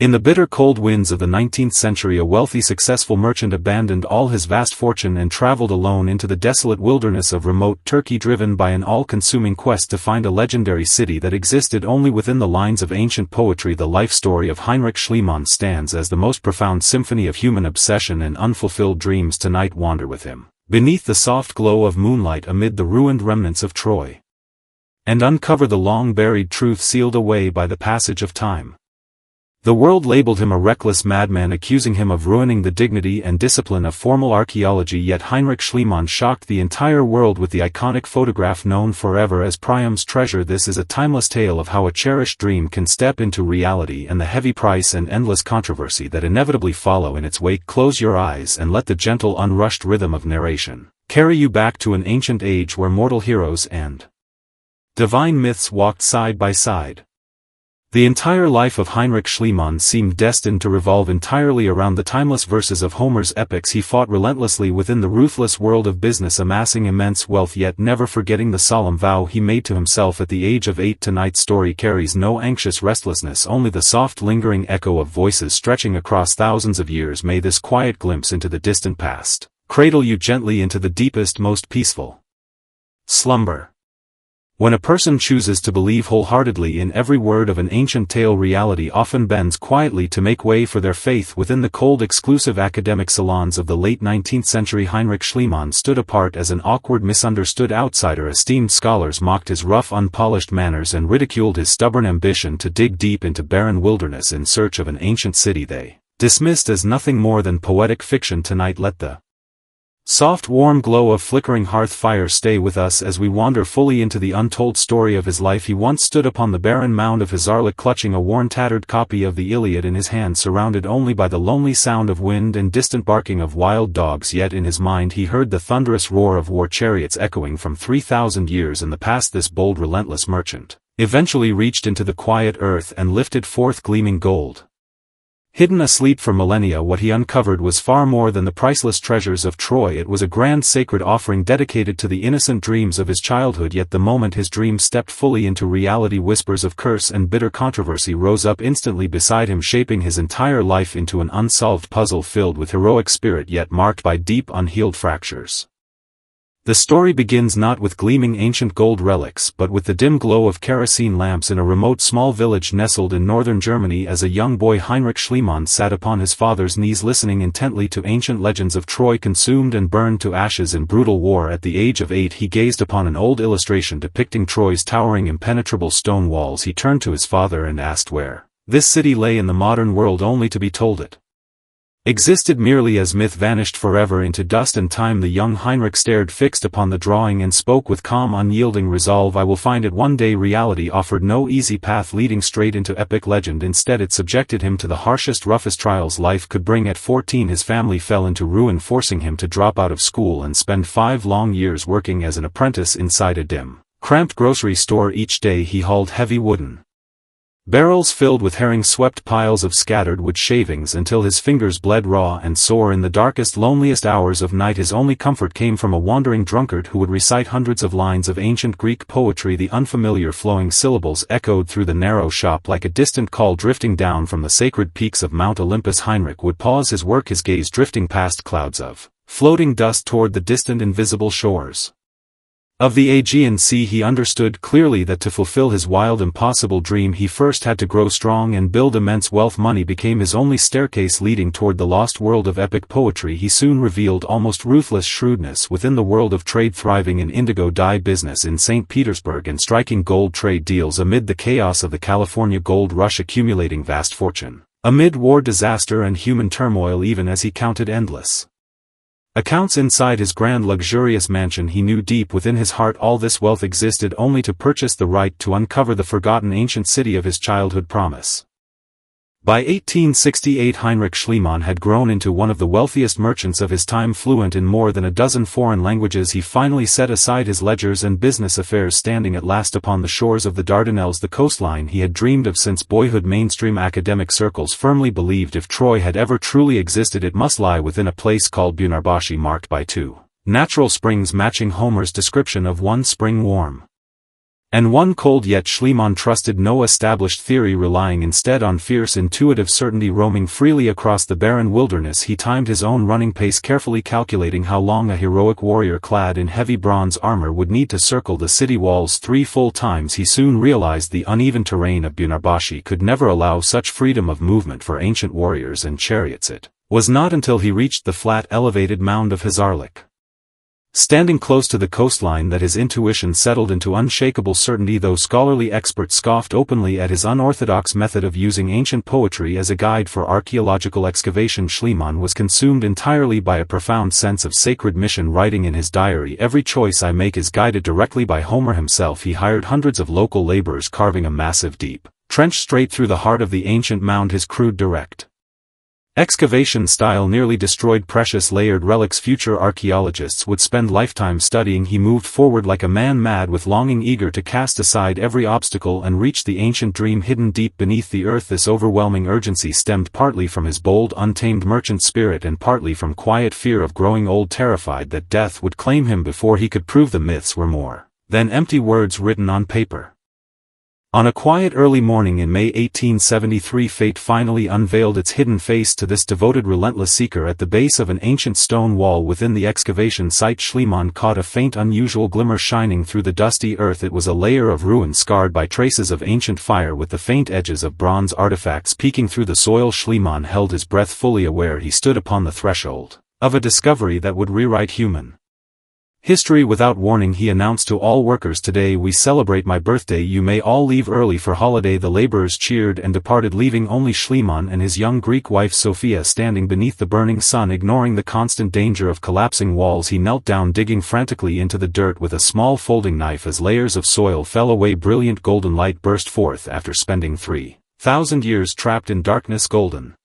In the bitter cold winds of the 19th century, a wealthy successful merchant abandoned all his vast fortune and traveled alone into the desolate wilderness of remote Turkey, driven by an all-consuming quest to find a legendary city that existed only within the lines of ancient poetry. The life story of Heinrich Schliemann stands as the most profound symphony of human obsession and unfulfilled dreams. Tonight wander with him, beneath the soft glow of moonlight amid the ruined remnants of Troy, and uncover the long-buried truth sealed away by the passage of time. The world labeled him a reckless madman, accusing him of ruining the dignity and discipline of formal archaeology, yet Heinrich Schliemann shocked the entire world with the iconic photograph known forever as Priam's treasure. This is a timeless tale of how a cherished dream can step into reality and the heavy price and endless controversy that inevitably follow in its wake. Close your eyes and let the gentle, unrushed rhythm of narration carry you back to an ancient age where mortal heroes and divine myths walked side by side. The entire life of Heinrich Schliemann seemed destined to revolve entirely around the timeless verses of Homer's epics. He fought relentlessly within the ruthless world of business, amassing immense wealth yet never forgetting the solemn vow he made to himself at the age of 8. Tonight's story carries no anxious restlessness, only the soft lingering echo of voices stretching across thousands of years. May this quiet glimpse into the distant past cradle you gently into the deepest, most peaceful slumber. When a person chooses to believe wholeheartedly in every word of an ancient tale, reality often bends quietly to make way for their faith. Within the cold, exclusive academic salons of the late 19th century, Heinrich Schliemann stood apart as an awkward, misunderstood outsider. Esteemed scholars mocked his rough, unpolished manners and ridiculed his stubborn ambition to dig deep into barren wilderness in search of an ancient city they dismissed as nothing more than poetic fiction. Tonight let the soft warm glow of flickering hearth fire stay with us as we wander fully into the untold story of his life. He once stood upon the barren mound of Hazarlik, clutching a worn, tattered copy of the Iliad in his hand, surrounded only by the lonely sound of wind and distant barking of wild dogs. Yet in his mind he heard the thunderous roar of war chariots echoing from 3,000 years in the past. This bold, relentless merchant eventually reached into the quiet earth and lifted forth gleaming gold. Hidden asleep for millennia, what he uncovered was far more than the priceless treasures of Troy. It was a grand, sacred offering dedicated to the innocent dreams of his childhood. Yet the moment his dream stepped fully into reality, whispers of curse and bitter controversy rose up instantly beside him, shaping his entire life into an unsolved puzzle filled with heroic spirit yet marked by deep, unhealed fractures. The story begins not with gleaming ancient gold relics but with the dim glow of kerosene lamps in a remote small village nestled in northern Germany. As a young boy, Heinrich Schliemann sat upon his father's knees, listening intently to ancient legends of Troy, consumed and burned to ashes in brutal war. At the age of 8 he gazed upon an old illustration depicting Troy's towering, impenetrable stone walls. He turned to his father and asked where this city lay in the modern world, only to be told it existed merely as myth, vanished forever into dust and time. The young Heinrich stared fixed upon the drawing and spoke with calm, unyielding resolve, "I will find it one day." Reality offered no easy path leading straight into epic legend. Instead it subjected him to the harshest, roughest trials life could bring. At 14 his family fell into ruin, forcing him to drop out of school and spend 5 long years working as an apprentice inside a dim, cramped grocery store. Each day he hauled heavy wooden barrels filled with herring, swept piles of scattered wood shavings until his fingers bled raw and sore. In the darkest, loneliest hours of night his only comfort came from a wandering drunkard who would recite hundreds of lines of ancient Greek poetry. The unfamiliar flowing syllables echoed through the narrow shop like a distant call drifting down from the sacred peaks of Mount Olympus. Heinrich would pause his work, his gaze drifting past clouds of floating dust toward the distant, invisible shores of the Aegean Sea. He understood clearly that to fulfill his wild, impossible dream he first had to grow strong and build immense wealth. Money became his only staircase leading toward the lost world of epic poetry. He soon revealed almost ruthless shrewdness within the world of trade, thriving in indigo dye business in St. Petersburg and striking gold trade deals amid the chaos of the California gold rush, accumulating vast fortune amid war, disaster and human turmoil. Even as he counted endless accounts inside his grand, luxurious mansion, he knew deep within his heart all this wealth existed only to purchase the right to uncover the forgotten ancient city of his childhood promise. By 1868 Heinrich Schliemann had grown into one of the wealthiest merchants of his time. Fluent in more than a dozen foreign languages, he finally set aside his ledgers and business affairs, standing at last upon the shores of the Dardanelles, the coastline he had dreamed of since boyhood. Mainstream academic circles firmly believed if Troy had ever truly existed it must lie within a place called Bunarbashi, marked by 2 natural springs matching Homer's description of one spring warm And one cold yet Schliemann trusted no established theory, relying instead on fierce intuitive certainty. Roaming freely across the barren wilderness, he timed his own running pace, carefully calculating how long a heroic warrior clad in heavy bronze armor would need to circle the city walls 3 full times. He soon realized the uneven terrain of Bunarbashi could never allow such freedom of movement for ancient warriors and chariots. It was not until he reached the flat elevated mound of Heinrich, standing close to the coastline, that his intuition settled into unshakable certainty. Though scholarly experts scoffed openly at his unorthodox method of using ancient poetry as a guide for archaeological excavation, Schliemann was consumed entirely by a profound sense of sacred mission. Writing in his diary, "Every choice I make is guided directly by Homer himself." He hired hundreds of local laborers, carving a massive deep trench straight through the heart of the ancient mound. His crude, direct excavation style nearly destroyed precious layered relics future archaeologists would spend lifetimes studying. He moved forward like a man mad with longing, eager to cast aside every obstacle and reach the ancient dream hidden deep beneath the earth. This overwhelming urgency stemmed partly from his bold, untamed merchant spirit and partly from quiet fear of growing old, terrified that death would claim him before he could prove the myths were more than empty words written on paper. On a quiet early morning in May 1873, fate finally unveiled its hidden face to this devoted, relentless seeker. At the base of an ancient stone wall within the excavation site, Schliemann caught a faint, unusual glimmer shining through the dusty earth. It was a layer of ruin scarred by traces of ancient fire, with the faint edges of bronze artifacts peeking through the soil. Schliemann held his breath, fully aware he stood upon the threshold of a discovery that would rewrite human history. Without warning, he announced to all workers, "Today we celebrate my birthday. You may all leave early for holiday." The laborers cheered and departed, leaving only Schliemann and his young Greek wife Sophia standing beneath the burning sun. Ignoring the constant danger of collapsing walls, he knelt down, digging frantically into the dirt with a small folding knife. As layers of soil fell away, brilliant golden light burst forth. After spending 3,000 years trapped in darkness, golden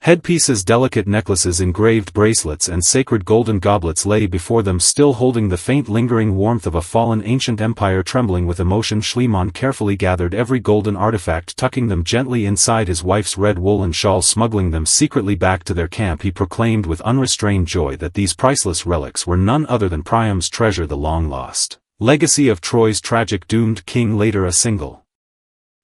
headpieces, delicate necklaces, engraved bracelets, and sacred golden goblets lay before them, still holding the faint lingering warmth of a fallen ancient empire. Trembling with emotion, Schliemann carefully gathered every golden artifact, tucking them gently inside his wife's red woolen shawl. Smuggling them secretly back to their camp, he proclaimed with unrestrained joy that these priceless relics were none other than Priam's treasure, the long-lost legacy of Troy's tragic doomed king. Later, a single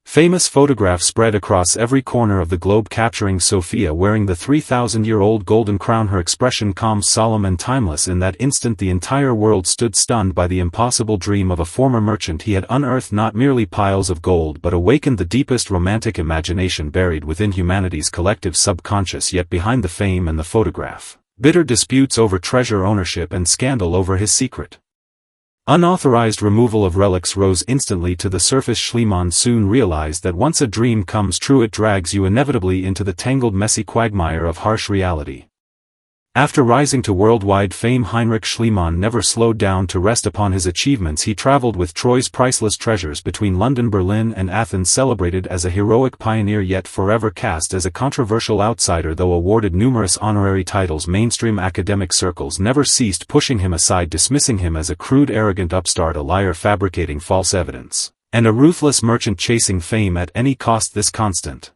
famous photograph spread across every corner of the globe, capturing Sophia wearing the 3,000-year-old golden crown, her expression calm, solemn, and timeless. In that instant, the entire world stood stunned by the impossible dream of a former merchant. He had unearthed not merely piles of gold, but awakened the deepest romantic imagination buried within humanity's collective subconscious. Yet behind the fame and the photograph, bitter disputes over treasure ownership and scandal over his secret unauthorized removal of relics rose instantly to the surface. Schliemann soon realized that once a dream comes true, it drags you inevitably into the tangled, messy quagmire of harsh reality. After rising to worldwide fame, Heinrich Schliemann never slowed down to rest upon his achievements. He traveled with Troy's priceless treasures between London, Berlin, and Athens, celebrated as a heroic pioneer yet forever cast as a controversial outsider. Though awarded numerous honorary titles, mainstream academic circles never ceased pushing him aside, dismissing him as a crude, arrogant upstart, a liar fabricating false evidence, and a ruthless merchant chasing fame at any cost. This constant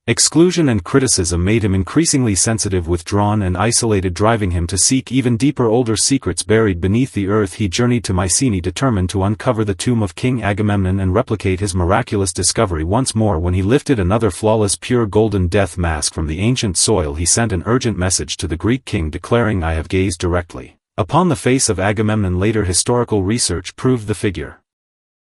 exclusion and criticism made him increasingly sensitive, withdrawn, and isolated, driving him to seek even deeper, older secrets buried beneath the earth. He journeyed to Mycenae, determined to uncover the tomb of King Agamemnon and replicate his miraculous discovery once more. When he lifted another flawless, pure golden death mask from the ancient soil, he sent an urgent message to the Greek king, declaring, "I have gazed directly upon the face of Agamemnon." Later historical research proved the figure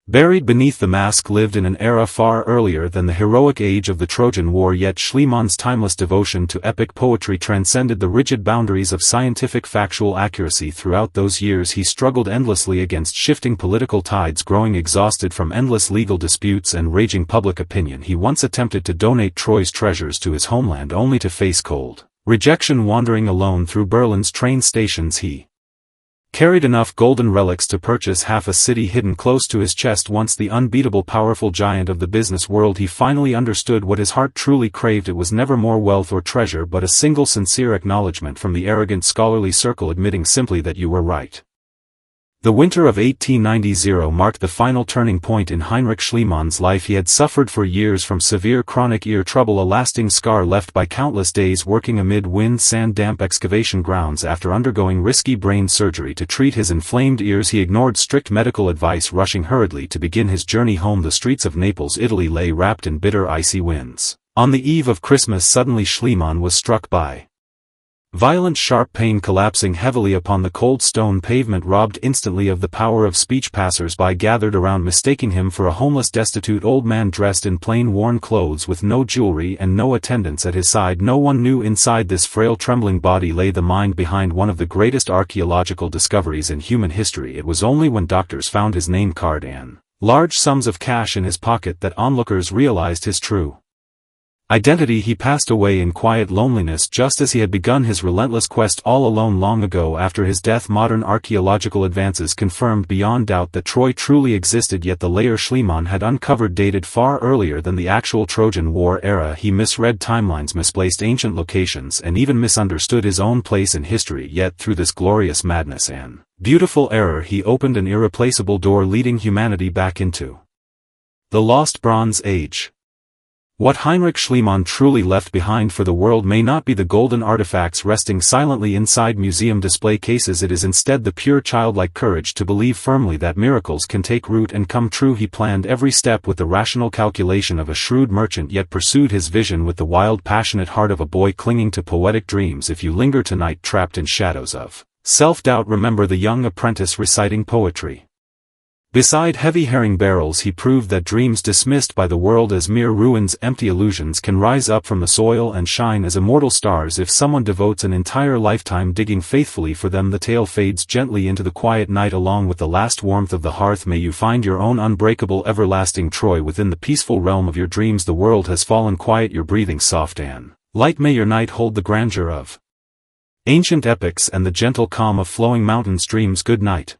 buried beneath the mask lived in an era far earlier than the heroic age of the Trojan War. Yet Schliemann's timeless devotion to epic poetry transcended the rigid boundaries of scientific factual accuracy. Throughout those years he struggled endlessly against shifting political tides. Growing exhausted from endless legal disputes and raging public opinion, he once attempted to donate Troy's treasures to his homeland, only to face cold rejection. Wandering alone through Berlin's train stations, he carried enough golden relics to purchase half a city hidden close to his chest. Once the unbeatable, powerful giant of the business world, he finally understood what his heart truly craved. It was never more wealth or treasure, but a single sincere acknowledgement from the arrogant scholarly circle, admitting simply that you were right. The winter of 1890 marked the final turning point in Heinrich Schliemann's life. He had suffered for years from severe chronic ear trouble, a lasting scar left by countless days working amid wind, sand, damp excavation grounds. After undergoing risky brain surgery to treat his inflamed ears, he ignored strict medical advice, rushing hurriedly to begin his journey home. The streets of Naples, Italy lay wrapped in bitter icy winds. On the eve of Christmas, suddenly Schliemann was struck by violent sharp pain. Collapsing heavily upon the cold stone pavement, robbed instantly of the power of speech, passers-by gathered around, mistaking him for a homeless, destitute old man dressed in plain, worn clothes with no jewelry and no attendants at his side. No one knew inside this frail, trembling body lay the mind behind one of the greatest archaeological discoveries in human history. It was only when doctors found his name card and large sums of cash in his pocket that onlookers realized his true identity. He passed away in quiet loneliness just as he had begun his relentless quest, all alone. Long ago, after his death, modern archaeological advances confirmed beyond doubt that Troy truly existed, yet the layer Schliemann had uncovered dated far earlier than the actual Trojan War era. He misread timelines, misplaced ancient locations, and even misunderstood his own place in history. Yet through this glorious madness and beautiful error, he opened an irreplaceable door leading humanity back into the lost Bronze Age. What Heinrich Schliemann truly left behind for the world may not be the golden artifacts resting silently inside museum display cases. It is instead the pure childlike courage to believe firmly that miracles can take root and come true. He planned every step with the rational calculation of a shrewd merchant, yet pursued his vision with the wild, passionate heart of a boy clinging to poetic dreams. If you linger tonight trapped in shadows of self-doubt, remember the young apprentice reciting poetry beside heavy herring barrels. He proved that dreams dismissed by the world as mere ruins, empty illusions, can rise up from the soil and shine as immortal stars if someone devotes an entire lifetime digging faithfully for them. The tale fades gently into the quiet night along with the last warmth of the hearth. May you find your own unbreakable, everlasting Troy within the peaceful realm of your dreams. The world has fallen quiet, your breathing soft and light. May your night hold the grandeur of ancient epics and the gentle calm of flowing mountain streams. Good night.